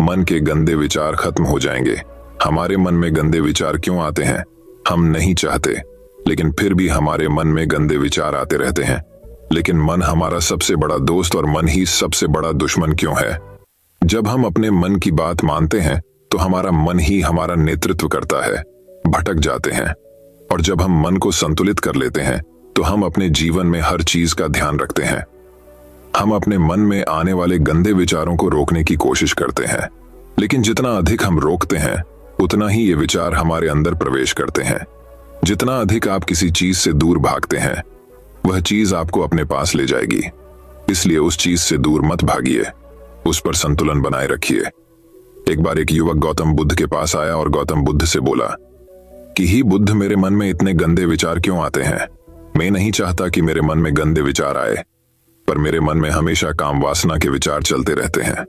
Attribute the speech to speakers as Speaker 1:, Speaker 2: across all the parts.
Speaker 1: मन के गंदे विचार खत्म हो जाएंगे। हमारे मन में गंदे विचार क्यों आते हैं? हम नहीं चाहते, लेकिन फिर भी हमारे मन में गंदे विचार आते रहते हैं। लेकिन मन हमारा सबसे बड़ा दोस्त और मन ही सबसे बड़ा दुश्मन क्यों है? जब हम अपने मन की बात मानते हैं तो हमारा मन ही हमारा नेतृत्व करता है। भटक जाते हैं, और जब हम मन को संतुलित कर लेते हैं तो हम अपने जीवन में हर चीज का ध्यान रखते हैं। हम अपने मन में आने वाले गंदे विचारों को रोकने की कोशिश करते हैं, लेकिन जितना अधिक हम रोकते हैं उतना ही ये विचार हमारे अंदर प्रवेश करते हैं। जितना अधिक आप किसी चीज से दूर भागते हैं, वह चीज आपको अपने पास ले जाएगी। इसलिए उस चीज से दूर मत भागिए, उस पर संतुलन बनाए रखिए। एक बार एक युवक गौतम बुद्ध के पास आया और गौतम बुद्ध से बोला कि ही बुद्ध, मेरे मन में इतने गंदे विचार क्यों आते हैं? मैं नहीं चाहता कि मेरे मन में गंदे विचार आए, पर मेरे मन में हमेशा काम वासना के विचार चलते रहते हैं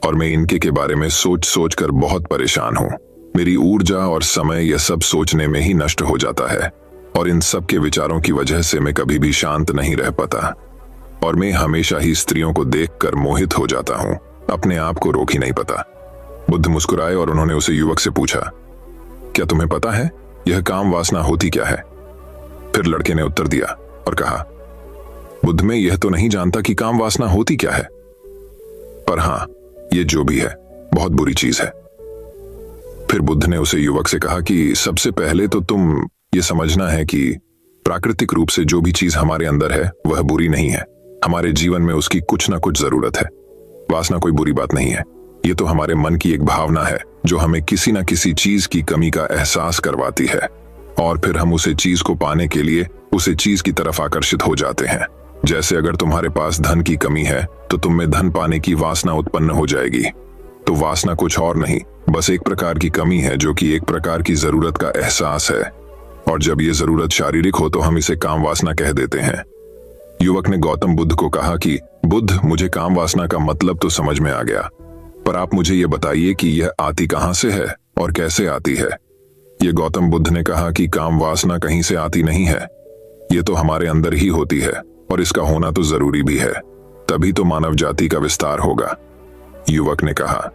Speaker 1: और मैं इनके के बारे में सोच सोच कर बहुत परेशान हूँ। मेरी ऊर्जा और समय यह सब सोचने में ही नष्ट हो जाता है, और इन सब के विचारों की वजह से मैं कभी भी शांत नहीं रह पाता, और मैं हमेशा ही स्त्रियों को देखकर मोहित हो जाता हूँ। अपने आप को रोक ही नहीं पाता। बुद्ध मुस्कुराए और उन्होंने उसे युवक से पूछा, क्या तुम्हें पता है यह काम वासना होती क्या है? फिर लड़के ने उत्तर दिया और कहा, बुद्ध, मैं यह तो नहीं जानता कि काम वासना होती क्या है, पर हाँ, ये जो भी है बहुत बुरी चीज है। फिर बुद्ध ने उसे युवक से कहा कि सबसे पहले तो तुम ये समझना है कि प्राकृतिक रूप से जो भी चीज हमारे अंदर है वह बुरी नहीं है। हमारे जीवन में उसकी कुछ ना कुछ जरूरत है। वासना कोई बुरी बात नहीं है। ये तो हमारे मन की एक भावना है जो हमें किसी ना किसी चीज की कमी का एहसास करवाती है, और फिर हम उसे चीज को पाने के लिए उसे चीज की तरफ आकर्षित हो जाते हैं। जैसे अगर तुम्हारे पास धन की कमी है तो तुम में धन पाने की वासना उत्पन्न हो जाएगी। तो वासना कुछ और नहीं, बस एक प्रकार की कमी है जो कि एक प्रकार की जरूरत का एहसास है, और जब ये जरूरत शारीरिक हो तो हम इसे काम वासना कह देते हैं। युवक ने गौतम बुद्ध को कहा कि बुद्ध, मुझे काम वासना का मतलब तो समझ में आ गया, पर आप मुझे ये बताइए कि यह आती कहां से है और कैसे आती है। ये गौतम बुद्ध ने कहा कि काम वासना कहीं से आती नहीं है, ये तो हमारे अंदर ही होती है, और इसका होना तो जरूरी भी है, तभी तो मानव जाति का विस्तार होगा। युवक ने कहा,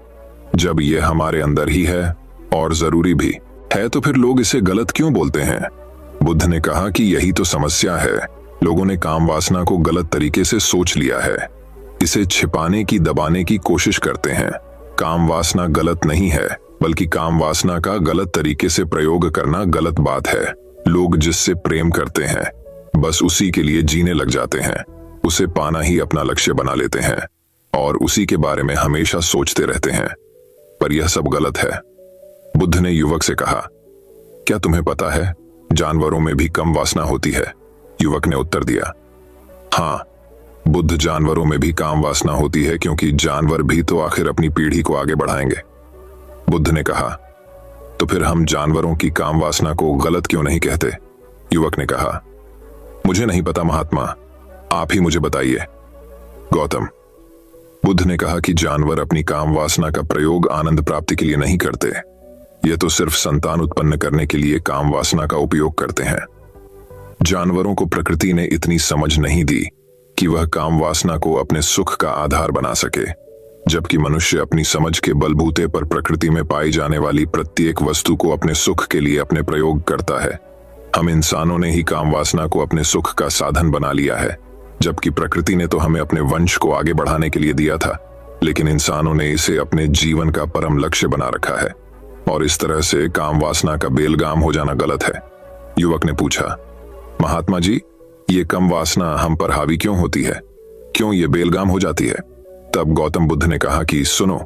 Speaker 1: जब यह हमारे अंदर ही है और जरूरी भी है तो फिर लोग इसे गलत क्यों बोलते हैं? बुद्ध ने कहा कि यही तो समस्या है। लोगों ने काम वासना को गलत तरीके से सोच लिया है, इसे छिपाने की, दबाने की कोशिश करते हैं। काम वासना गलत नहीं है, बल्कि काम वासना का गलत तरीके से प्रयोग करना गलत बात है। लोग जिससे प्रेम करते हैं बस उसी के लिए जीने लग जाते हैं, उसे पाना ही अपना लक्ष्य बना लेते हैं और उसी के बारे में हमेशा सोचते रहते हैं, पर यह सब गलत है। बुद्ध ने युवक से कहा, क्या तुम्हें पता है जानवरों में भी कम वासना होती है? युवक ने उत्तर दिया, हाँ बुद्ध, जानवरों में भी काम वासना होती है, क्योंकि जानवर भी तो आखिर अपनी पीढ़ी को आगे बढ़ाएंगे। बुद्ध ने कहा, तो फिर हम जानवरों की काम वासना को गलत क्यों नहीं कहते? युवक ने कहा, मुझे नहीं पता महात्मा, आप ही मुझे बताइए। गौतम, बुद्ध ने कहा कि जानवर अपनी काम वासना का प्रयोग आनंद प्राप्ति के लिए नहीं करते, ये तो सिर्फ संतान उत्पन्न करने के लिए काम वासना का उपयोग करते हैं। जानवरों को प्रकृति ने इतनी समझ नहीं दी कि वह काम वासना को अपने सुख का आधार बना सके, जबकि मनुष्य अपनी समझ के बलबूते पर प्रकृति में पाई जाने वाली प्रत्येक वस्तु को अपने सुख के लिए अपने प्रयोग करता है। हम इंसानों ने ही काम वासना को अपने सुख का साधन बना लिया है, जबकि प्रकृति ने तो हमें अपने वंश को आगे बढ़ाने के लिए दिया था, लेकिन इंसानों ने इसे अपने जीवन का परम लक्ष्य बना रखा है, और इस तरह से काम वासना का बेलगाम हो जाना गलत है। युवक ने पूछा, महात्मा जी, ये कम वासना हम पर हावी क्यों होती है? क्यों ये बेलगाम हो जाती है? तब गौतम बुद्ध ने कहा कि सुनो,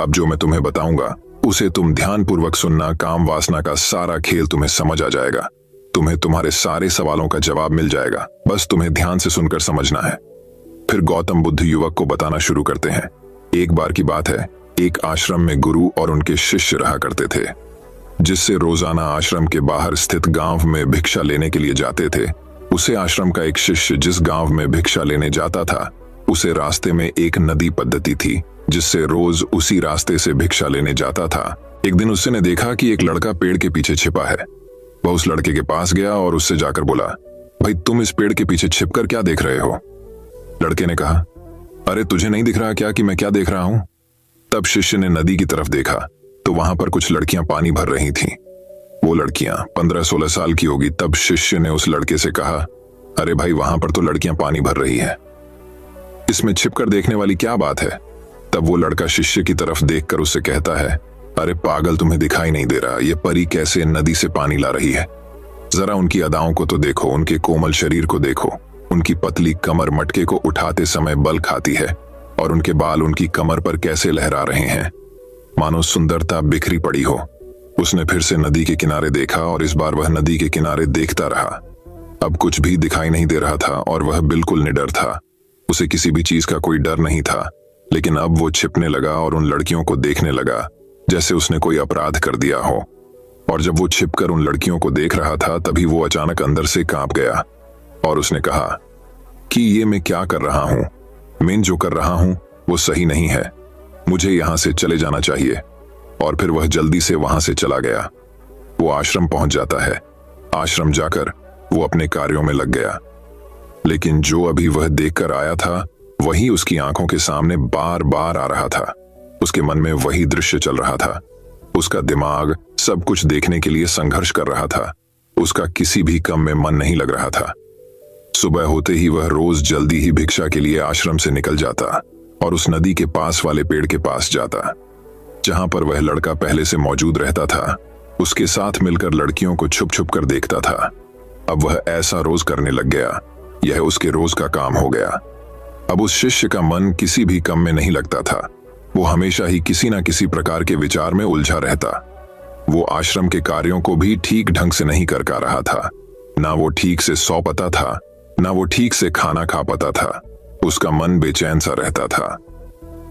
Speaker 1: अब जो मैं तुम्हें बताऊंगा उसे तुम ध्यानपूर्वक सुनना। काम वासना का सारा खेल तुम्हें समझ आ जाएगा, तुम्हें तुम्हारे सारे सवालों का जवाब मिल जाएगा, बस तुम्हें ध्यान से सुनकर समझना है। फिर गौतम बुद्ध युवक को बताना शुरू करते हैं। एक बार की बात है, एक आश्रम में गुरु और उनके शिष्य रहा करते थे, जिससे रोजाना आश्रम के बाहर स्थित गांव में भिक्षा लेने के लिए जाते थे। उसे आश्रम का एक शिष्य जिस गांव में भिक्षा लेने जाता था, उसे रास्ते में एक नदी पद्धति थी जिससे रोज उसी रास्ते से भिक्षा लेने जाता था। एक दिन उसने देखा कि एक लड़का पेड़ के पीछे छिपा है। वह उस लड़के के पास गया और उससे जाकर बोला, भाई तुम इस पेड़ के पीछे छिपकर क्या देख रहे हो? लड़के ने कहा, अरे तुझे नहीं दिख रहा क्या कि मैं क्या देख रहा हूं? तब शिष्य ने नदी की तरफ देखा तो वहां पर कुछ लड़कियां पानी भर रही थीं। वो लड़कियां 15-16 साल की होगी। तब शिष्य ने उस लड़के से कहा, अरे भाई, वहां पर तो लड़कियां पानी भर रही हैं, इसमें छिपकर देखने वाली क्या बात है? तब वो लड़का शिष्य की तरफ देखकर उससे कहता है, अरे पागल, तुम्हें दिखाई नहीं दे रहा ये परी कैसे नदी से पानी ला रही है? जरा उनकी अदाओं को तो देखो, उनके कोमल शरीर को देखो, उनकी पतली कमर मटके को उठाते समय बल खाती है और उनके बाल उनकी कमर पर कैसे लहरा रहे हैं, मानो सुंदरता बिखरी पड़ी हो। उसने फिर से नदी के किनारे देखा और इस बार वह नदी के किनारे देखता रहा। अब कुछ भी दिखाई नहीं दे रहा था और वह बिल्कुल निडर था। उसे किसी भी चीज का कोई डर नहीं था, लेकिन अब वो छिपने लगा और उन लड़कियों को देखने लगा जैसे उसने कोई अपराध कर दिया हो। और जब वो छिपकर उन लड़कियों को देख रहा था तभी वो अचानक अंदर से कांप गया और उसने कहा कि ये मैं क्या कर रहा हूं? मैं जो कर रहा हूं वो सही नहीं है, मुझे यहां से चले जाना चाहिए। और फिर वह जल्दी से वहां से चला गया। वो आश्रम पहुंच जाता है। आश्रम जाकर वो अपने कार्यों में लग गया, लेकिन जो अभी वह देखकर आया था वही उसकी आंखों के सामने बार बार आ रहा था। उसके मन में वही दृश्य चल रहा था। उसका दिमाग सब कुछ देखने के लिए संघर्ष कर रहा था। उसका किसी भी काम में मन नहीं लग रहा था। सुबह होते ही वह रोज जल्दी ही भिक्षा के लिए आश्रम से निकल जाता और उस नदी के पास वाले पेड़ के पास जाता जहां पर वह लड़का पहले से मौजूद रहता था। उसके साथ मिलकर लड़कियों को छुप छुप कर देखता था। अब वह ऐसा रोज करने लग गया, यह उसके रोज का काम हो गया। अब उस शिष्य का मन किसी भी काम में नहीं लगता था। वो हमेशा ही किसी न किसी प्रकार के विचार में उलझा रहता। वो आश्रम के कार्यों को भी ठीक ढंग से नहीं कर पा रहा था। ना वो ठीक से सो पाता था, ना वो ठीक से खाना खा पाता था। उसका मन बेचैन सा रहता था।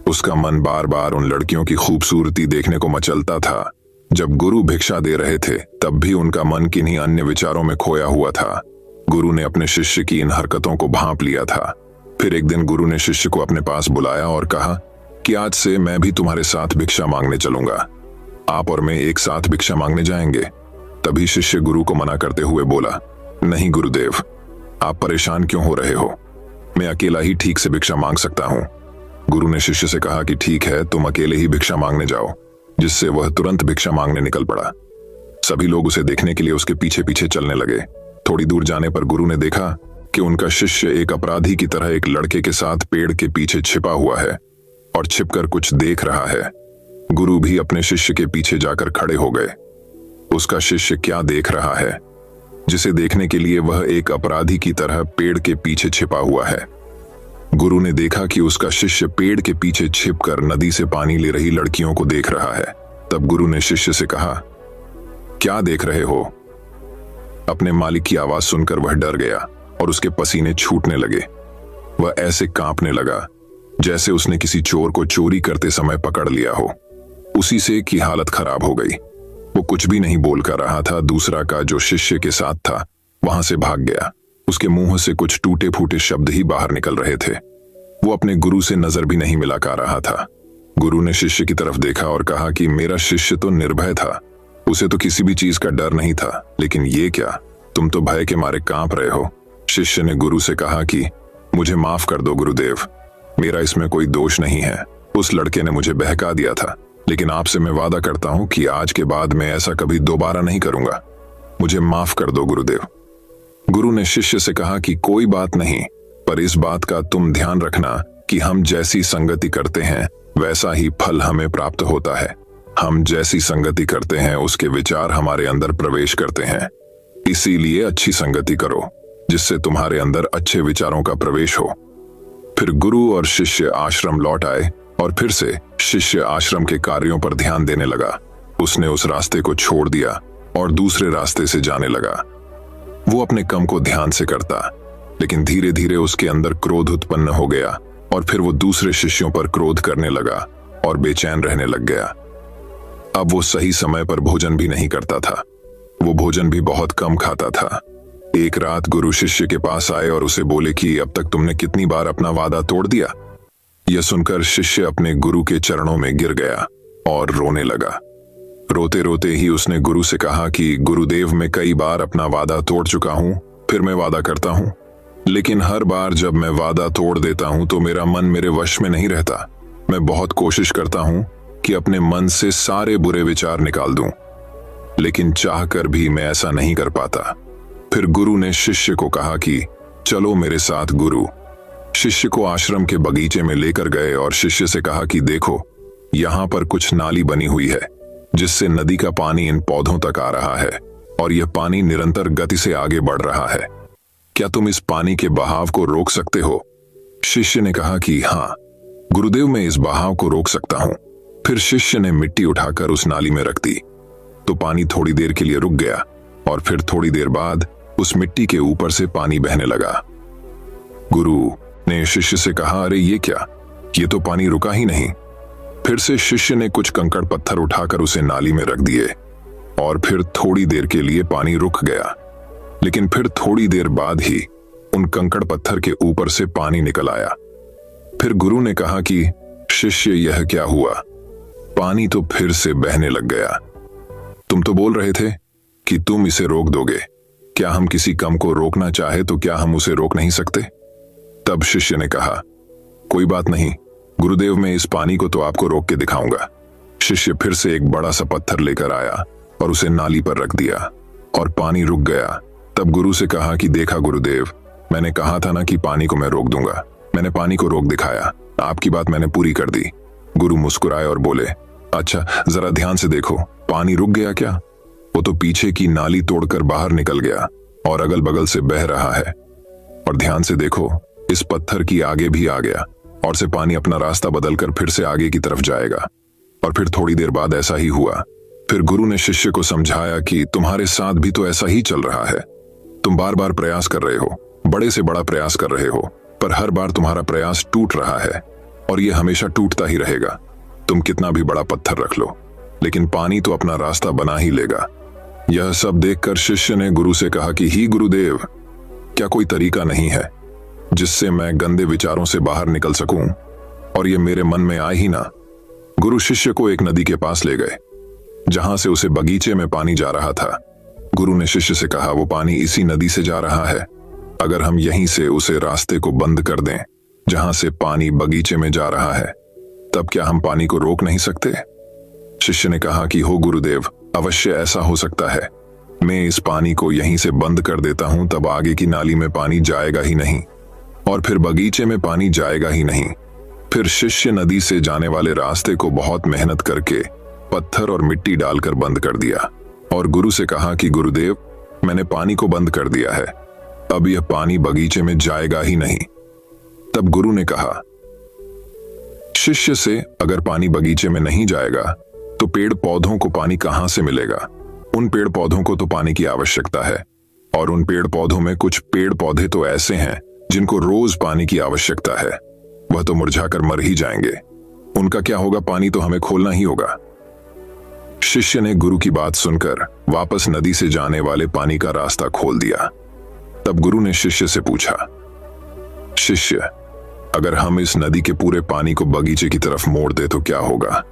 Speaker 1: उसका मन बार बार उन लड़कियों की खूबसूरती देखने को मचलता था। जब गुरु भिक्षा दे रहे थे तब भी उनका मन किन्हीं अन्य विचारों में खोया हुआ था। गुरु ने अपने शिष्य की इन हरकतों को भांप लिया था। फिर एक दिन गुरु ने शिष्य को अपने पास बुलाया और कहा कि आज से मैं भी तुम्हारे साथ भिक्षा मांगने चलूंगा। आप और मैं एक साथ भिक्षा मांगने जाएंगे। तभी शिष्य गुरु को मना करते हुए बोला, नहीं गुरुदेव, आप परेशान क्यों हो रहे हो? मैं अकेला ही ठीक से भिक्षा मांग सकता हूँ। गुरु ने शिष्य से कहा कि ठीक है, तुम अकेले ही भिक्षा मांगने जाओ, जिससे वह तुरंत भिक्षा मांगने निकल पड़ा। सभी लोग उसे देखने के लिए उसके पीछे पीछे चलने लगे। थोड़ी दूर जाने पर गुरु ने देखा कि उनका शिष्य एक अपराधी की तरह एक लड़के के साथ पेड़ के पीछे छिपा हुआ है और छिपकर कुछ देख रहा है। गुरु भी अपने शिष्य के पीछे जाकर खड़े हो गए। उसका शिष्य क्या देख रहा है जिसे देखने के लिए वह एक अपराधी की तरह पेड़ के पीछे छिपा हुआ है? गुरु ने देखा कि उसका शिष्य पेड़ के पीछे छिपकर नदी से पानी ले रही लड़कियों को देख रहा है। तब गुरु ने शिष्य से कहा, क्या देख रहे हो? अपने मालिक की आवाज सुनकर वह डर गया और उसके पसीने छूटने लगे। वह ऐसे कांपने लगा जैसे उसने किसी चोर को चोरी करते समय पकड़ लिया हो। उसी से की हालत खराब हो गई। वो कुछ भी नहीं बोल कर रहा था। दूसरा का जो शिष्य के साथ था वहां से भाग गया। उसके मुंह से कुछ टूटे फूटे शब्द ही बाहर निकल रहे थे। वो अपने गुरु से नजर भी नहीं मिला कर रहा था। गुरु ने शिष्य की तरफ देखा और कहा कि मेरा शिष्य तो निर्भय था, उसे तो किसी भी चीज का डर नहीं था, लेकिन ये क्या, तुम तो भय के मारे कांप रहे हो। शिष्य ने गुरु से कहा कि मुझे माफ कर दो गुरुदेव, मेरा इसमें कोई दोष नहीं है। उस लड़के ने मुझे बहका दिया था, लेकिन आपसे मैं वादा करता हूं कि आज के बाद मैं ऐसा कभी दोबारा नहीं करूंगा। मुझे माफ कर दो गुरुदेव। गुरु ने शिष्य से कहा कि कोई बात नहीं, पर इस बात का तुम ध्यान रखना कि हम जैसी संगति करते हैं वैसा ही फल हमें प्राप्त होता है। हम जैसी संगति करते हैं उसके विचार हमारे अंदर प्रवेश करते हैं। इसीलिए अच्छी संगति करो जिससे तुम्हारे अंदर अच्छे विचारों का प्रवेश हो। फिर गुरु और शिष्य आश्रम लौट आए और फिर से शिष्य आश्रम के कार्यों पर ध्यान देने लगा। उसने उस रास्ते को छोड़ दिया और दूसरे रास्ते से जाने लगा। वो अपने काम को ध्यान से करता, लेकिन धीरे धीरे उसके अंदर क्रोध उत्पन्न हो गया और फिर वो दूसरे शिष्यों पर क्रोध करने लगा और बेचैन रहने लग गया। अब वो सही समय पर भोजन भी नहीं करता था। वो भोजन भी बहुत कम खाता था। एक रात गुरु शिष्य के पास आए और उसे बोले कि अब तक तुमने कितनी बार अपना वादा तोड़ दिया। यह सुनकर शिष्य अपने गुरु के चरणों में गिर गया और रोने लगा। रोते रोते ही उसने गुरु से कहा कि गुरुदेव, मैं कई बार अपना वादा तोड़ चुका हूं, फिर मैं वादा करता हूं, लेकिन हर बार जब मैं वादा तोड़ देता हूं तो मेरा मन मेरे वश में नहीं रहता। मैं बहुत कोशिश करता हूं कि अपने मन से सारे बुरे विचार निकाल दूं, लेकिन चाहकर भी मैं ऐसा नहीं कर पाता। फिर गुरु ने शिष्य को कहा कि चलो मेरे साथ। गुरु शिष्य को आश्रम के बगीचे में लेकर गए और शिष्य से कहा कि देखो, यहाँ पर कुछ नाली बनी हुई है जिससे नदी का पानी इन पौधों तक आ रहा है और यह पानी निरंतर गति से आगे बढ़ रहा है। क्या तुम इस पानी के बहाव को रोक सकते हो? शिष्य ने कहा कि हाँ गुरुदेव, मैं इस बहाव को रोक सकता हूं। फिर शिष्य ने मिट्टी उठाकर उस नाली में रख दी तो पानी थोड़ी देर के लिए रुक गया और फिर थोड़ी देर बाद उस मिट्टी के ऊपर से पानी बहने लगा। गुरु ने शिष्य से कहा, अरे ये क्या, ये तो पानी रुका ही नहीं। फिर से शिष्य ने कुछ कंकड़ पत्थर उठाकर उसे नाली में रख दिए और फिर थोड़ी देर के लिए पानी रुक गया, लेकिन फिर थोड़ी देर बाद ही उन कंकड़ पत्थर के ऊपर से पानी निकल आया। फिर गुरु ने कहा कि शिष्य, यह क्या हुआ? पानी तो फिर से बहने लग गया। तुम तो बोल रहे थे कि तुम इसे रोक दोगे। क्या हम किसी कम को रोकना चाहे तो क्या हम उसे रोक नहीं सकते? तब शिष्य ने कहा, कोई बात नहीं गुरुदेव, मैं इस पानी को तो आपको रोक के दिखाऊंगा। शिष्य फिर से एक बड़ा सा पत्थर लेकर आया और उसे नाली पर रख दिया और पानी रुक गया। तब गुरु से कहा कि देखा गुरुदेव, मैंने कहा था ना कि पानी को मैं रोक दूंगा। मैंने पानी को रोक दिखाया, आपकी बात मैंने पूरी कर दी। गुरु मुस्कुराए और बोले, अच्छा जरा ध्यान से देखो, पानी रुक गया क्या? वो तो पीछे की नाली तोड़कर बाहर निकल गया और अगल बगल से बह रहा है। और ध्यान से देखो, इस पत्थर की आगे भी आ गया और से पानी अपना रास्ता बदलकर फिर से आगे की तरफ जाएगा। और फिर थोड़ी देर बाद ऐसा ही हुआ। फिर गुरु ने शिष्य को समझाया कि तुम्हारे साथ भी तो ऐसा ही चल रहा है। तुम बार बार प्रयास कर रहे हो, बड़े से बड़ा प्रयास कर रहे हो, पर हर बार तुम्हारा प्रयास टूट रहा है और यह हमेशा टूटता ही रहेगा। तुम कितना भी बड़ा पत्थर रख लो, लेकिन पानी तो अपना रास्ता बना ही लेगा। यह सब देखकर शिष्य ने गुरु से कहा कि ही गुरुदेव, क्या कोई तरीका नहीं है जिससे मैं गंदे विचारों से बाहर निकल सकूं और ये मेरे मन में आए ही ना? गुरु शिष्य को एक नदी के पास ले गए जहां से उसे बगीचे में पानी जा रहा था। गुरु ने शिष्य से कहा, वो पानी इसी नदी से जा रहा है। अगर हम यहीं से उसे रास्ते को बंद कर दें जहां से पानी बगीचे में जा रहा है, तब क्या हम पानी को रोक नहीं सकते? शिष्य ने कहा कि हो गुरुदेव, अवश्य ऐसा हो सकता है। मैं इस पानी को यहीं से बंद कर देता हूं, तब आगे की नाली में पानी जाएगा ही नहीं और फिर बगीचे में पानी जाएगा ही नहीं। फिर शिष्य नदी से जाने वाले रास्ते को बहुत मेहनत करके पत्थर और मिट्टी डालकर बंद कर दिया और गुरु से कहा कि गुरुदेव, मैंने पानी को बंद कर दिया है, अब यह पानी बगीचे में जाएगा ही नहीं। तब गुरु ने कहा शिष्य से, अगर पानी बगीचे में नहीं जाएगा तो पेड़ पौधों को पानी कहां से मिलेगा? उन पेड़ पौधों को तो पानी की आवश्यकता है और उन पेड़ पौधों में कुछ पेड़ पौधे तो ऐसे हैं जिनको रोज पानी की आवश्यकता है, वह तो मुरझाकर मर ही जाएंगे। उनका क्या होगा? पानी तो हमें खोलना ही होगा। शिष्य ने गुरु की बात सुनकर वापस नदी से जाने वाले पानी का रास्ता खोल दिया। तब गुरु ने शिष्य से पूछा, शिष्य, अगर हम इस नदी के पूरे पानी को बगीचे की तरफ मोड़ दे तो क्या होगा?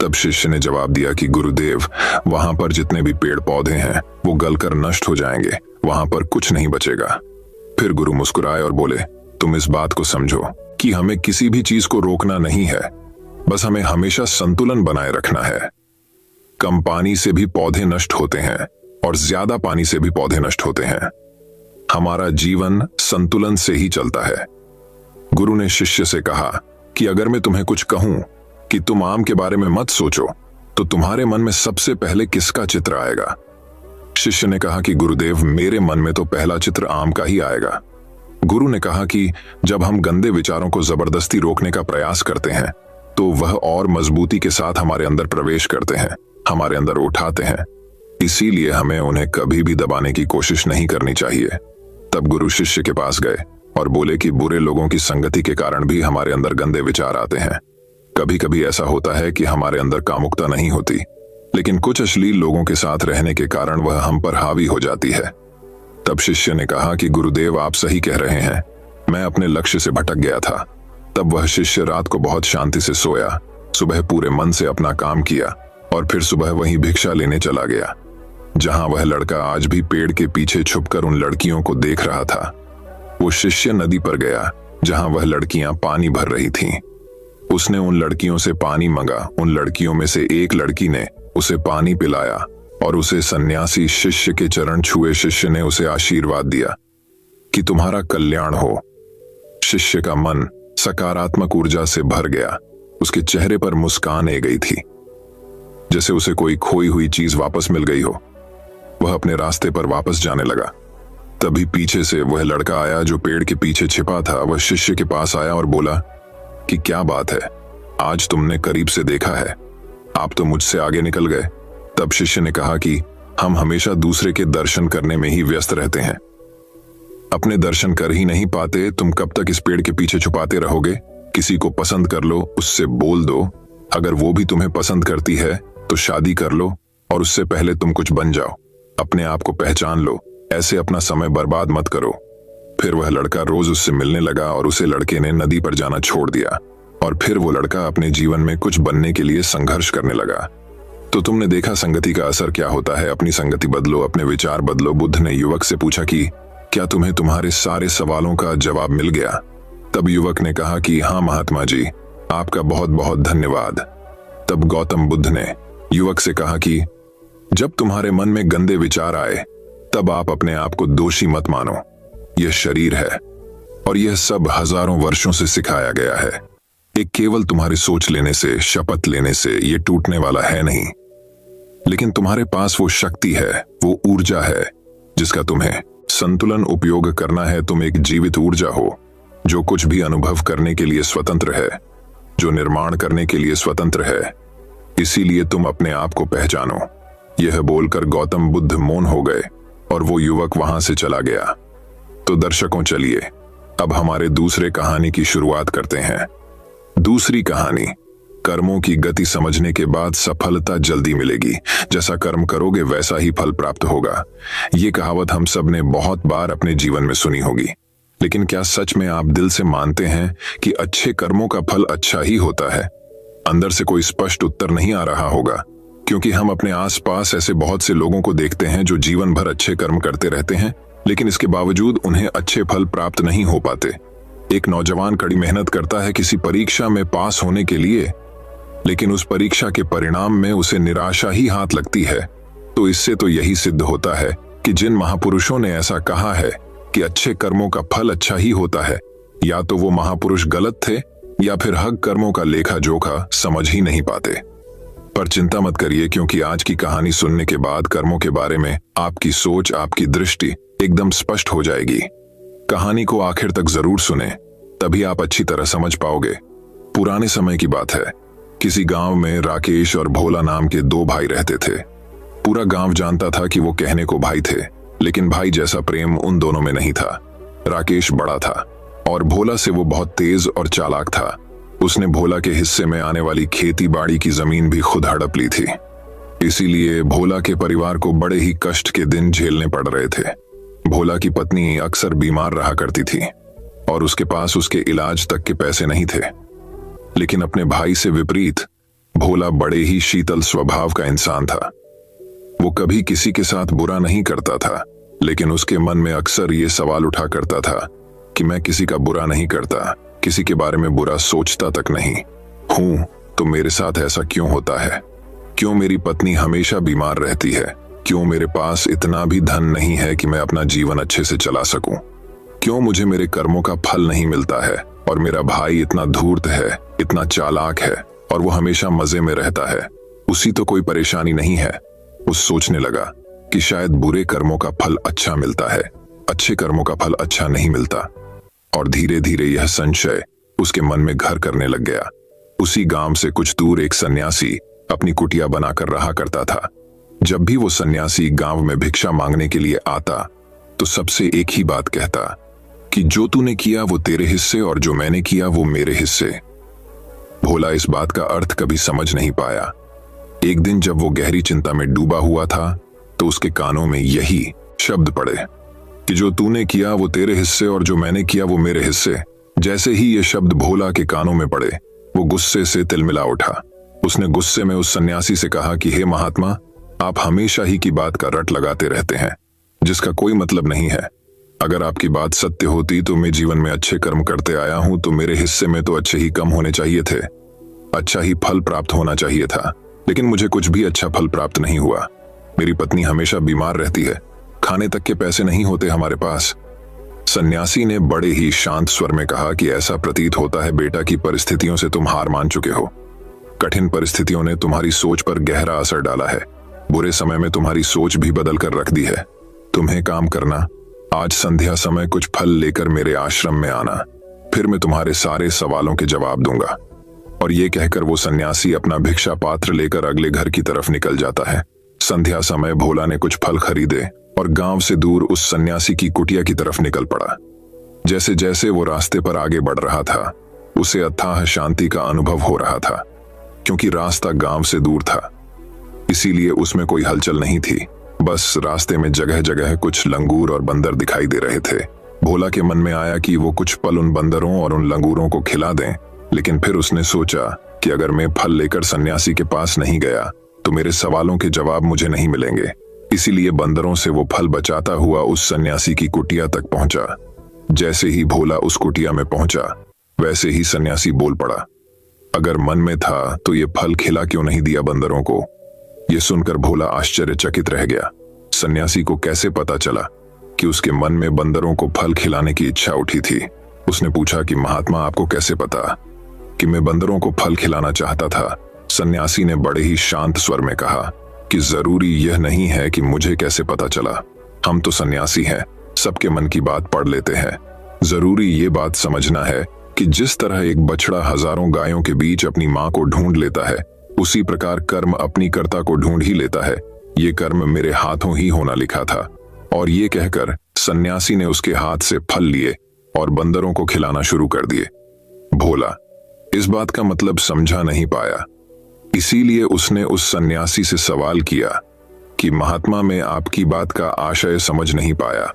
Speaker 1: तब शिष्य ने जवाब दिया कि गुरुदेव, वहां पर जितने भी पेड़ पौधे हैं वो गलकर नष्ट हो जाएंगे, वहां पर कुछ नहीं बचेगा। फिर गुरु मुस्कुराए और बोले, तुम इस बात को समझो कि हमें किसी भी चीज को रोकना नहीं है, बस हमें हमेशा संतुलन बनाए रखना है। कम पानी से भी पौधे नष्ट होते हैं और ज्यादा पानी से भी पौधे नष्ट होते हैं। हमारा जीवन संतुलन से ही चलता है। गुरु ने शिष्य से कहा कि अगर मैं तुम्हें कुछ कहूं कि तुम आम के बारे में मत सोचो, तो तुम्हारे मन में सबसे पहले किसका चित्र आएगा? शिष्य ने कहा कि गुरुदेव, मेरे मन में तो पहला चित्र आम का ही आएगा। गुरु ने कहा कि जब हम गंदे विचारों को जबरदस्ती रोकने का प्रयास करते हैं तो वह और मजबूती के साथ हमारे अंदर प्रवेश करते हैं, हमारे अंदर उठाते हैं। इसीलिए हमें उन्हें कभी भी दबाने की कोशिश नहीं करनी चाहिए। तब गुरु शिष्य के पास गए और बोले कि बुरे लोगों की संगति के कारण भी हमारे अंदर गंदे विचार आते हैं। कभी कभी ऐसा होता है कि हमारे अंदर कामुकता नहीं होती, लेकिन कुछ अश्लील लोगों के साथ रहने के कारण वह हम पर हावी हो जाती है। तब शिष्य ने कहा कि गुरुदेव, आप सही कह रहे हैं, मैं अपने लक्ष्य से भटक गया था। तब वह शिष्य रात को बहुत शांति से सोया, सुबह पूरे मन से अपना काम किया और फिर सुबह वहीं भिक्षा लेने चला गया जहां वह लड़का आज भी पेड़ के पीछे छुपकर उन लड़कियों को देख रहा था। वो शिष्य नदी पर गया जहां वह लड़कियां पानी भर रही थीं। उसने उन लड़कियों से पानी मांगा। उन लड़कियों में से एक लड़की ने उसे पानी पिलाया और उसे सन्यासी शिष्य के चरण छुए। शिष्य ने उसे आशीर्वाद दिया कि तुम्हारा कल्याण हो। शिष्य का मन सकारात्मक ऊर्जा से भर गया। उसके चेहरे पर मुस्कान आ गई थी, जैसे उसे कोई खोई हुई चीज वापस मिल गई हो। वह अपने रास्ते पर वापस जाने लगा। तभी पीछे से वह लड़का आया जो पेड़ के पीछे छिपा था। वह शिष्य के पास आया और बोला कि क्या बात है, आज तुमने करीब से देखा है, आप तो मुझसे आगे निकल गए। तब शिष्य ने कहा कि हम हमेशा दूसरे के दर्शन करने में ही व्यस्त रहते हैं, अपने दर्शन कर ही नहीं पाते। तुम कब तक इस पेड़ के पीछे छुपाते रहोगे? किसी को पसंद कर लो, उससे बोल दो। अगर वो भी तुम्हें पसंद करती है तो शादी कर लो और उससे पहले तुम कुछ बन जाओ। अपने आप को पहचान लो, ऐसे अपना समय बर्बाद मत करो। फिर वह लड़का रोज उससे मिलने लगा और उसे लड़के ने नदी पर जाना छोड़ दिया। और फिर वो लड़का अपने जीवन में कुछ बनने के लिए संघर्ष करने लगा। तो तुमने देखा संगति का असर क्या होता है। अपनी संगति बदलो, अपने विचार बदलो। बुद्ध ने युवक से पूछा कि क्या तुम्हें तुम्हारे सारे सवालों का जवाब मिल गया? तब युवक ने कहा कि हाँ महात्मा जी, आपका बहुत बहुत धन्यवाद। तब गौतम बुद्ध ने युवक से कहा कि जब तुम्हारे मन में गंदे विचार आए तब आप अपने आप को दोषी मत मानो। यह शरीर है और यह सब हजारों वर्षों से सिखाया गया है। एक केवल तुम्हारे सोच लेने से, शपथ लेने से ये टूटने वाला है नहीं। लेकिन तुम्हारे पास वो शक्ति है, वो ऊर्जा है जिसका तुम्हें संतुलन उपयोग करना है। तुम एक जीवित ऊर्जा हो जो कुछ भी अनुभव करने के लिए स्वतंत्र है, जो निर्माण करने के लिए स्वतंत्र है। इसीलिए तुम अपने आप को पहचानो। यह बोलकर गौतम बुद्ध मौन हो गए और वो युवक वहां से चला गया। तो दर्शकों, चलिए अब हमारे दूसरे कहानी की शुरुआत करते हैं। दूसरी कहानी, कर्मों की गति समझने के बाद सफलता जल्दी मिलेगी। जैसा कर्म करोगे वैसा ही फल प्राप्त होगा। ये कहावत हम सब ने बहुत बार अपने जीवन में सुनी होगी, लेकिन क्या सच में आप दिल से मानते हैं कि अच्छे कर्मों का फल अच्छा ही होता है? अंदर से कोई स्पष्ट उत्तर नहीं आ रहा होगा, क्योंकि हम अपने आसपास ऐसे बहुत से लोगों को देखते हैं जो जीवन भर अच्छे कर्म करते रहते हैं, लेकिन इसके बावजूद उन्हें अच्छे फल प्राप्त नहीं हो पाते। एक नौजवान कड़ी मेहनत करता है किसी परीक्षा में पास होने के लिए, लेकिन उस परीक्षा के परिणाम में उसे निराशा ही हाथ लगती है। तो इससे तो यही सिद्ध होता है कि जिन महापुरुषों ने ऐसा कहा है कि अच्छे कर्मों का फल अच्छा ही होता है, या तो वो महापुरुष गलत थे या फिर हक कर्मों का लेखा जोखा समझ ही नहीं पाते। पर चिंता मत करिए, क्योंकि आज की कहानी सुनने के बाद कर्मों के बारे में आपकी सोच, आपकी दृष्टि एकदम स्पष्ट हो जाएगी। कहानी को आखिर तक जरूर सुने, तभी आप अच्छी तरह समझ पाओगे। पुराने समय की बात है। किसी गांव में राकेश और भोला नाम के दो भाई रहते थे। पूरा गांव जानता था कि वो कहने को भाई थे, लेकिन भाई जैसा प्रेम उन दोनों में नहीं था। राकेश बड़ा था और भोला से वो बहुत तेज और चालाक था। उसने भोला के हिस्से में आने वाली खेती बाड़ी की जमीन भी खुद हड़प ली थी। इसीलिए भोला के परिवार को बड़े ही कष्ट के दिन झेलने पड़ रहे थे। भोला की पत्नी अक्सर बीमार रहा करती थी और उसके पास उसके इलाज तक के पैसे नहीं थे। लेकिन अपने भाई से विपरीत भोला बड़े ही शीतल स्वभाव का इंसान था। वो कभी किसी के साथ बुरा नहीं करता था, लेकिन उसके मन में अक्सर ये सवाल उठा करता था कि मैं किसी का बुरा नहीं करता, किसी के बारे में बुरा सोचता तक नहीं हूं, तो मेरे साथ ऐसा क्यों होता है? क्यों मेरी पत्नी हमेशा बीमार रहती है? क्यों मेरे पास इतना भी धन नहीं है कि मैं अपना जीवन अच्छे से चला सकूं? क्यों मुझे मेरे कर्मों का फल नहीं मिलता है? और मेरा भाई इतना धूर्त है, इतना चालाक है और वो हमेशा मजे में रहता है, उसी तो कोई परेशानी नहीं है। वो सोचने लगा कि शायद बुरे कर्मों का फल अच्छा मिलता है, अच्छे कर्मों का फल अच्छा नहीं मिलता। और धीरे धीरे यह संशय उसके मन में घर करने लग गया। उसी गांव से कुछ दूर एक सन्यासी अपनी कुटिया बनाकर रहा करता था। जब भी वो सन्यासी गांव में भिक्षा मांगने के लिए आता तो सबसे एक ही बात कहता कि जो तूने किया वो तेरे हिस्से और जो मैंने किया वो मेरे हिस्से। भोला इस बात का अर्थ कभी समझ नहीं पाया। एक दिन जब वो गहरी चिंता में डूबा हुआ था तो उसके कानों में यही शब्द पड़े कि जो तूने किया वो तेरे हिस्से और जो मैंने किया वो मेरे हिस्से। जैसे ही ये शब्द भोला के कानों में पड़े, वो गुस्से से तिलमिला उठा। उसने गुस्से में उस सन्यासी से कहा कि हे महात्मा, आप हमेशा ही की बात का रट लगाते रहते हैं जिसका कोई मतलब नहीं है। अगर आपकी बात सत्य होती तो मैं जीवन में अच्छे कर्म करते आया हूं, तो मेरे हिस्से में तो अच्छे ही कम होने चाहिए थे। अच्छा ही फल प्राप्त होना चाहिए था, लेकिन मुझे कुछ भी अच्छा फल प्राप्त नहीं हुआ। मेरी पत्नी हमेशा बीमार रहती है, खाने तक के पैसे नहीं होते हमारे पास। सन्यासी ने बड़े ही शांत स्वर में कहा कि ऐसा प्रतीत होता है बेटा कि परिस्थितियों से तुम हार मान चुके हो। कठिन परिस्थितियों ने तुम्हारी सोच पर गहरा असर डाला है। बुरे समय में तुम्हारी सोच भी बदल कर रख दी है। तुम्हें काम करना, आज संध्या समय कुछ फल लेकर मेरे आश्रम में आना, फिर मैं तुम्हारे सारे सवालों के जवाब दूंगा। और ये कहकर वो सन्यासी अपना भिक्षा पात्र लेकर अगले घर की तरफ निकल जाता है। संध्या समय भोला ने कुछ फल खरीदे और गांव से दूर उस सन्यासी की कुटिया की तरफ निकल पड़ा। जैसे जैसे वो रास्ते पर आगे बढ़ रहा था, उसे अथाह शांति का अनुभव हो रहा था। क्योंकि रास्ता गांव से दूर था, इसीलिए उसमें कोई हलचल नहीं थी। बस रास्ते में जगह जगह कुछ लंगूर और बंदर दिखाई दे रहे थे। भोला के मन में आया कि वो कुछ पल उन बंदरों और उन लंगूरों को खिला दें, लेकिन फिर उसने सोचा कि अगर मैं फल लेकर सन्यासी के पास नहीं गया तो मेरे सवालों के जवाब मुझे नहीं मिलेंगे। इसीलिए बंदरों से वो फल बचाता हुआ उस सन्यासी की कुटिया तक पहुंचा। जैसे ही भोला उस कुटिया में पहुंचा, वैसे ही सन्यासी बोल पड़ा, अगर मन में था तो ये फल खिला क्यों नहीं दिया बंदरों को। ये सुनकर भोला आश्चर्यचकित रह गया। सन्यासी को कैसे पता चला कि उसके मन में बंदरों को फल खिलाने की इच्छा उठी थी। उसने पूछा कि महात्मा, आपको कैसे पता कि मैं बंदरों को फल खिलाना चाहता था। सन्यासी ने बड़े ही शांत स्वर में कहा कि जरूरी यह नहीं है कि मुझे कैसे पता चला। हम तो सन्यासी हैं, सबके मन की बात पढ़ लेते हैं। जरूरी ये बात समझना है कि जिस तरह एक बछड़ा हजारों गायों के बीच अपनी मां को ढूंढ लेता है, उसी प्रकार कर्म अपनी कर्ता को ढूंढ ही लेता है। ये कर्म मेरे हाथों ही होना लिखा था। और ये कहकर सन्यासी ने उसके हाथ से फल लिए और बंदरों को खिलाना शुरू कर दिए। भोला इस बात का मतलब समझा नहीं पाया, इसीलिए उसने उस सन्यासी से सवाल किया कि महात्मा, मैं आपकी बात का आशय समझ नहीं पाया।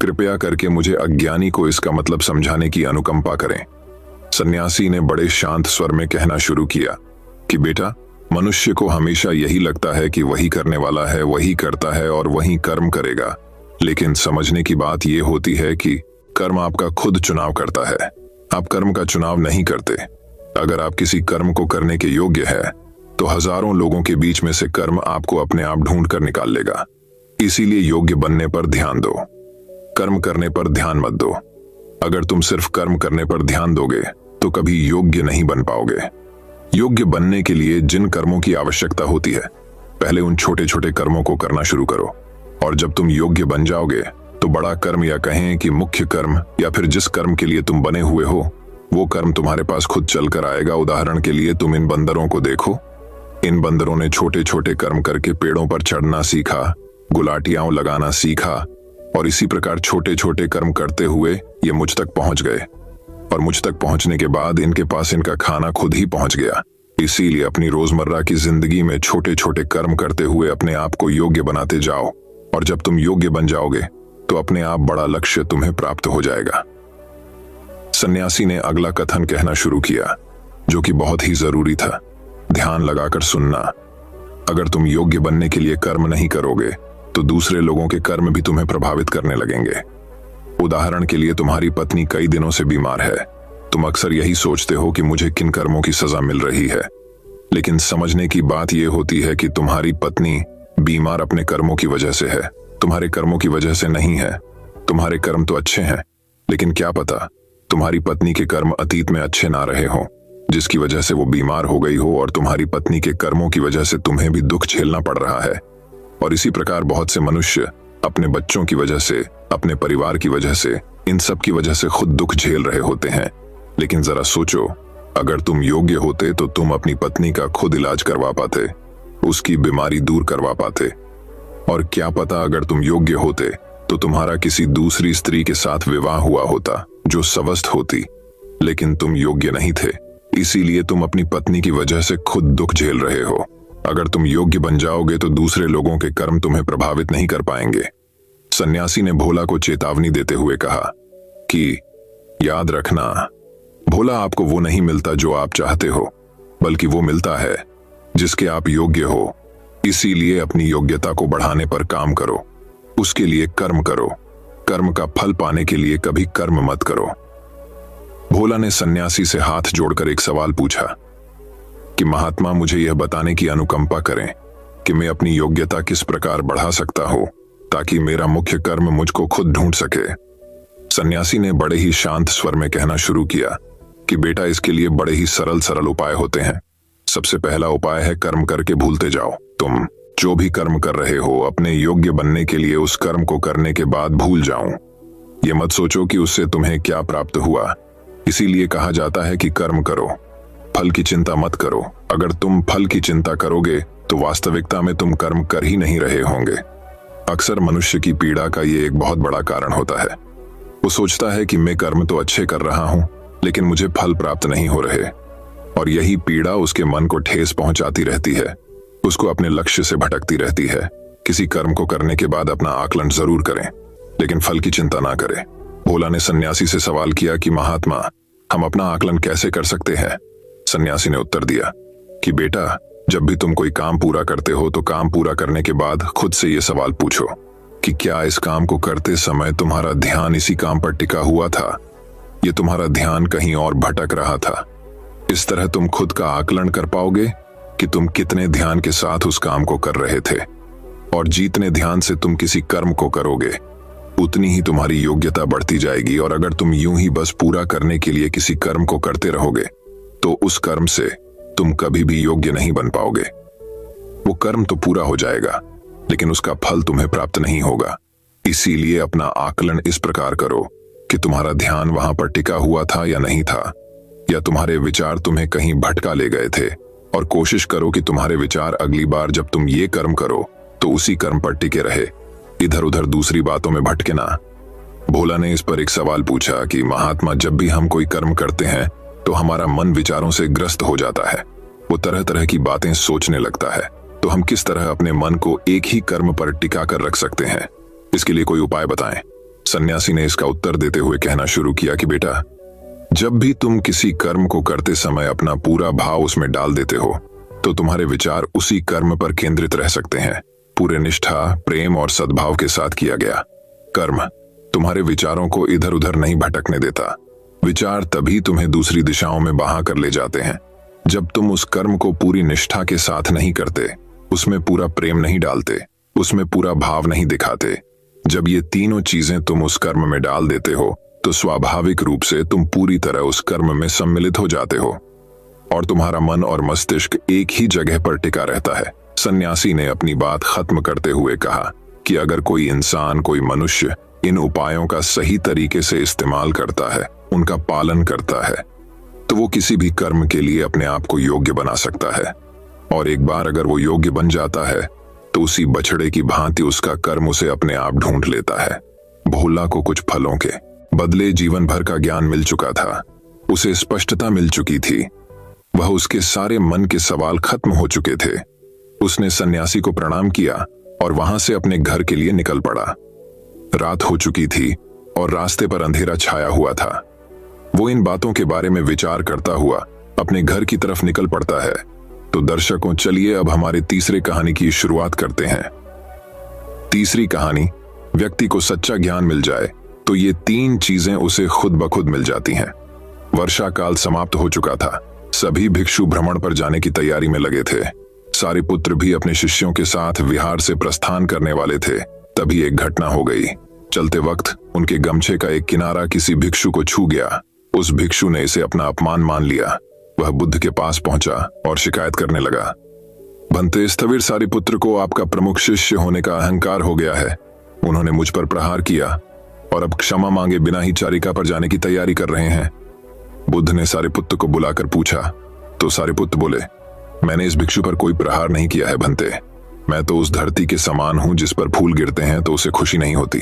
Speaker 1: कृपया करके मुझे अज्ञानी को इसका मतलब समझाने की अनुकंपा करें। सन्यासी ने बड़े शांत स्वर में कहना शुरू किया कि बेटा, मनुष्य को हमेशा यही लगता है कि वही करने वाला है, वही करता है और वही कर्म करेगा। लेकिन समझने की बात यह होती है कि कर्म आपका खुद चुनाव करता है, आप कर्म का चुनाव नहीं करते। अगर आप किसी कर्म को करने के योग्य है तो हजारों लोगों के बीच में से कर्म आपको अपने आप ढूंढ कर निकाल लेगा। इसीलिए योग्य बनने पर ध्यान दो, कर्म करने पर ध्यान मत दो। अगर तुम सिर्फ कर्म करने पर ध्यान दोगे तो कभी योग्य नहीं बन पाओगे। योग्य बनने के लिए जिन कर्मों की आवश्यकता होती है, पहले उन छोटे छोटे कर्मों को करना शुरू करो, और जब तुम योग्य बन जाओगे तो बड़ा कर्म, या कहें कि मुख्य कर्म, या फिर जिस कर्म के लिए तुम बने हुए हो, वो कर्म तुम्हारे पास खुद चल कर आएगा। उदाहरण के लिए तुम इन बंदरों को देखो। इन बंदरों ने छोटे छोटे कर्म करके पेड़ों पर चढ़ना सीखा, गुलाटियां लगाना सीखा, और इसी प्रकार छोटे छोटे कर्म करते हुए ये मुझ तक पहुंच गए। और मुझ तक पहुंचने के बाद इनके पास इनका खाना खुद ही पहुंच गया। इसीलिए अपनी रोजमर्रा की जिंदगी में छोटे छोटे कर्म करते हुए अपने आप को योग्य बनाते जाओ, और जब तुम योग्य बन जाओगे तो अपने आप बड़ा लक्ष्य तुम्हें प्राप्त हो जाएगा। सन्यासी ने अगला कथन कहना शुरू किया, जो कि बहुत ही जरूरी था। ध्यान लगाकर सुनना। अगर तुम योग्य बनने के लिए कर्म नहीं करोगे तो दूसरे लोगों के कर्म भी तुम्हें प्रभावित करने लगेंगे। उदाहरण के लिए तुम्हारी पत्नी कई दिनों से बीमार है। तुम अक्सर यही सोचते हो कि मुझे किन कर्मों की सजा मिल रही है, लेकिन समझने की बात यह होती है कि तुम्हारी पत्नी बीमार अपने कर्मों की वजह से है, तुम्हारे कर्मों की वजह से नहीं है। तुम्हारे कर्म तो अच्छे हैं, लेकिन क्या पता तुम्हारी पत्नी के कर्म अतीत में अच्छे ना रहे हों, जिसकी वजह से वो बीमार हो गई हो, और तुम्हारी पत्नी के कर्मों की वजह से तुम्हें भी दुख झेलना पड़ रहा है। और इसी प्रकार बहुत से मनुष्य अपने बच्चों की वजह से, अपने परिवार की वजह से, इन सब की वजह से खुद दुख झेल रहे होते हैं। लेकिन जरा सोचो, अगर तुम योग्य होते तो तुम अपनी पत्नी का खुद इलाज करवा पाते, उसकी बीमारी दूर करवा पाते। और क्या पता अगर तुम योग्य होते तो तुम्हारा किसी दूसरी स्त्री के साथ विवाह हुआ होता जो स्वस्थ होती, लेकिन तुम योग्य नहीं थे, इसीलिए तुम अपनी पत्नी की वजह से खुद दुख झेल रहे हो। अगर तुम योग्य बन जाओगे तो दूसरे लोगों के कर्म तुम्हें प्रभावित नहीं कर पाएंगे। सन्यासी ने भोला को चेतावनी देते हुए कहा कि याद रखना, भोला, आपको वो नहीं मिलता जो आप चाहते हो, बल्कि वो मिलता है जिसके आप योग्य हो। इसीलिए अपनी योग्यता को बढ़ाने पर काम करो, उसके लिए कर्म करो। कर्म का फल पाने के लिए कभी कर्म मत करो। भोला ने सन्यासी से हाथ जोड़कर एक सवाल पूछा कि महात्मा मुझे यह बताने की अनुकंपा करें कि मैं अपनी योग्यता किस प्रकार बढ़ा सकता हूँ ताकि मेरा मुख्य कर्म मुझको खुद ढूंढ सके। सन्यासी ने बड़े ही शांत स्वर में कहना शुरू किया कि बेटा, इसके लिए बड़े ही सरल सरल उपाय होते हैं। सबसे पहला उपाय है कर्म करके भूलते जाओ। तुम जो भी कर्म कर रहे हो अपने योग्य बनने के लिए उस कर्म को करने के बाद भूल जाओ। ये मत सोचो कि उससे तुम्हें क्या प्राप्त हुआ। इसीलिए कहा जाता है कि कर्म करो, फल की चिंता मत करो। अगर तुम फल की चिंता करोगे तो वास्तविकता में तुम कर्म कर ही नहीं रहे होंगे। अक्सर मनुष्य की पीड़ा का ये एक बहुत बड़ा कारण होता है। वो सोचता है कि मैं कर्म तो अच्छे कर रहा हूं लेकिन मुझे फल प्राप्त नहीं हो रहे, और यही पीड़ा उसके मन को ठेस पहुंचाती रहती है, उसको अपने लक्ष्य से भटकती रहती है। किसी कर्म को करने के बाद अपना आकलन जरूर करें लेकिन फल की चिंता ना करें। भोला ने सन्यासी से सवाल किया कि महात्मा, हम अपना आकलन कैसे कर सकते हैं? सन्यासी ने उत्तर दिया कि बेटा, जब भी तुम कोई काम पूरा करते हो तो काम पूरा करने के बाद खुद से ये सवाल पूछो कि क्या इस काम को करते समय तुम्हारा ध्यान इसी काम पर टिका हुआ था, ये तुम्हारा ध्यान कहीं और भटक रहा था। इस तरह तुम खुद का आकलन कर पाओगे कि तुम कितने ध्यान के साथ उस काम को कर रहे थे, और जितने ध्यान से तुम किसी कर्म को करोगे उतनी ही तुम्हारी योग्यता बढ़ती जाएगी। और अगर तुम यूं ही बस पूरा करने के लिए किसी कर्म को करते रहोगे तो उस कर्म से तुम कभी भी योग्य नहीं बन पाओगे। वो कर्म तो पूरा हो जाएगा लेकिन उसका फल तुम्हें प्राप्त नहीं होगा। इसीलिए अपना आकलन इस प्रकार करो कि तुम्हारा ध्यान वहां पर टिका हुआ था या नहीं था, या तुम्हारे विचार तुम्हें कहीं भटका ले गए थे, और कोशिश करो कि तुम्हारे विचार अगली बार जब तुम ये कर्म करो तो उसी कर्म पर टिके रहे, इधर उधर दूसरी बातों में भटके ना। भोला ने इस पर एक सवाल पूछा कि महात्मा, जब भी हम कोई कर्म करते हैं तो हमारा मन विचारों से ग्रस्त हो जाता है, वो तरह तरह की बातें सोचने लगता है, तो हम किस तरह अपने मन को एक ही कर्म पर टिका कर रख सकते हैं? इसके लिए कोई उपाय बताएं। सन्यासी ने इसका उत्तर देते हुए कहना शुरू किया कि बेटा, जब भी तुम किसी कर्म को करते समय अपना पूरा भाव उसमें डाल देते हो तो तुम्हारे विचार उसी कर्म पर केंद्रित रह सकते हैं। पूरे निष्ठा, प्रेम और सद्भाव के साथ किया गया कर्म तुम्हारे विचारों को इधर उधर नहीं भटकने देता। विचार तभी तुम्हें दूसरी दिशाओं में बहा कर ले जाते हैं जब तुम उस कर्म को पूरी निष्ठा के साथ नहीं करते, उसमें पूरा प्रेम नहीं डालते, उसमें पूरा भाव नहीं दिखाते। जब ये तीनों चीजें तुम उस कर्म में डाल देते हो तो स्वाभाविक रूप से तुम पूरी तरह उस कर्म में सम्मिलित हो जाते हो और तुम्हारा मन और मस्तिष्क एक ही जगह पर टिका रहता है। सन्यासी ने अपनी बात खत्म करते हुए कहा कि अगर कोई इंसान, कोई मनुष्य इन उपायों का सही तरीके से इस्तेमाल करता है, उनका पालन करता है, तो वो किसी भी कर्म के लिए अपने आप को योग्य बना सकता है। और एक बार अगर वो योग्य बन जाता है तो उसी बछड़े की भांति उसका कर्म उसे अपने आप ढूंढ लेता है। भोला को कुछ फलों के बदले जीवन भर का ज्ञान मिल चुका था, उसे स्पष्टता मिल चुकी थी, वह उसके सारे मन के सवाल खत्म हो चुके थे। उसने सन्यासी को प्रणाम किया और वहां से अपने घर के लिए निकल पड़ा। रात हो चुकी थी और रास्ते पर अंधेरा छाया हुआ था। वो इन बातों के बारे में विचार करता हुआ अपने घर की तरफ निकल पड़ता है। तो दर्शकों, चलिए अब हमारे तीसरे कहानी की शुरुआत करते हैं। तीसरी कहानी, व्यक्ति को सच्चा ज्ञान मिल जाए तो ये तीन चीजें उसे खुद ब खुद मिल जाती हैं। वर्षा काल समाप्त हो चुका था। सभी भिक्षु भ्रमण पर जाने की तैयारी में लगे थे। सारिपुत्र भी अपने शिष्यों के साथ विहार से प्रस्थान करने वाले थे। तभी एक घटना हो गई। चलते वक्त उनके गमछे का एक किनारा किसी भिक्षु को छू गया। उस भिक्षु ने इसे अपना अपमान मान लिया। वह बुद्ध के पास पहुंचा और शिकायत करने लगा, भंते स्थविर सारिपुत्र को आपका प्रमुख शिष्य होने का अहंकार हो गया है। उन्होंने मुझ पर प्रहार किया और अब क्षमा मांगे बिना ही चारिका पर जाने की तैयारी कर रहे हैं। बुद्ध ने सारिपुत्र को बुलाकर पूछा तो सारिपुत्र बोले, मैंने इस भिक्षु पर कोई प्रहार नहीं किया है भंते। मैं तो उस धरती के समान हूं जिस पर फूल गिरते हैं तो उसे खुशी नहीं होती,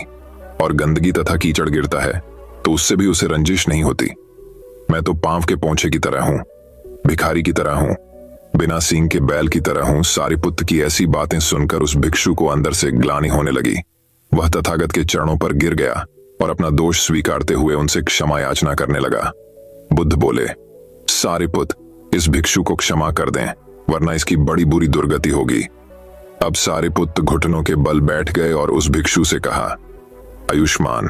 Speaker 1: और गंदगी तथा कीचड़ गिरता है तो उससे भी उसे रंजिश नहीं होती। मैं तो पांव के पोंछे की तरह हूं, भिखारी की तरह हूं, बिना सींग के बैल की तरह हूं। सारिपुत्र की ऐसी बातें सुनकर उस भिक्षु को अंदर से ग्लानि होने लगी। वह तथागत के चरणों पर गिर गया और अपना दोष स्वीकारते हुए उनसे क्षमा याचना करने लगा। बुद्ध बोले, सारिपुत्र, इस भिक्षु को क्षमा कर दें वरना इसकी बड़ी बुरी दुर्गति होगी। अब सारिपुत्र घुटनों के बल बैठ गए और उस भिक्षु से कहा, आयुष्मान,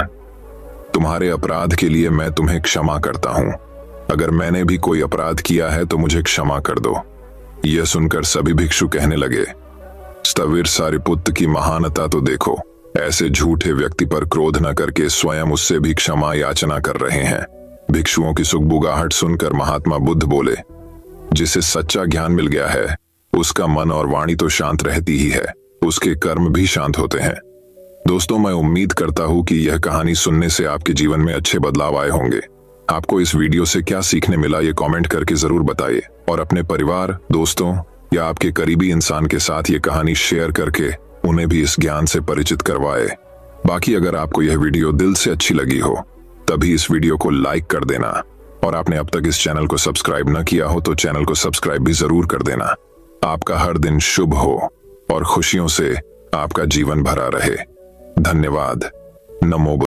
Speaker 1: तुम्हारे अपराध के लिए मैं तुम्हें क्षमा करता हूं। अगर मैंने भी कोई अपराध किया है तो मुझे क्षमा कर दो। यह सुनकर सभी भिक्षु कहने लगे, स्थविर सारिपुत्र की महानता तो देखो, ऐसे झूठे व्यक्ति पर क्रोध न करके स्वयं उससे भी क्षमा याचना कर रहे हैं। भिक्षुओं की सुगबुगाहट सुनकर महात्मा बुद्ध बोले, जिसे सच्चा ज्ञान मिल गया है उसका मन और वाणी तो शांत रहती ही है, उसके कर्म भी शांत होते हैं। दोस्तों, मैं उम्मीद करता हूं कि यह कहानी सुनने से आपके जीवन में अच्छे बदलाव आए होंगे। आपको इस वीडियो से क्या सीखने मिला ये कमेंट करके जरूर बताइए और अपने परिवार, दोस्तों या आपके करीबी इंसान के साथ ये कहानी शेयर करके उन्हें भी इस ज्ञान से परिचित करवाए। बाकी अगर आपको यह वीडियो दिल से अच्छी लगी हो तभी इस वीडियो को लाइक कर देना और आपने अब तक इस चैनल को सब्सक्राइब न किया हो तो चैनल को सब्सक्राइब भी जरूर कर देना। आपका हर दिन शुभ हो और खुशियों से आपका जीवन भरा रहे। धन्यवाद। नमो।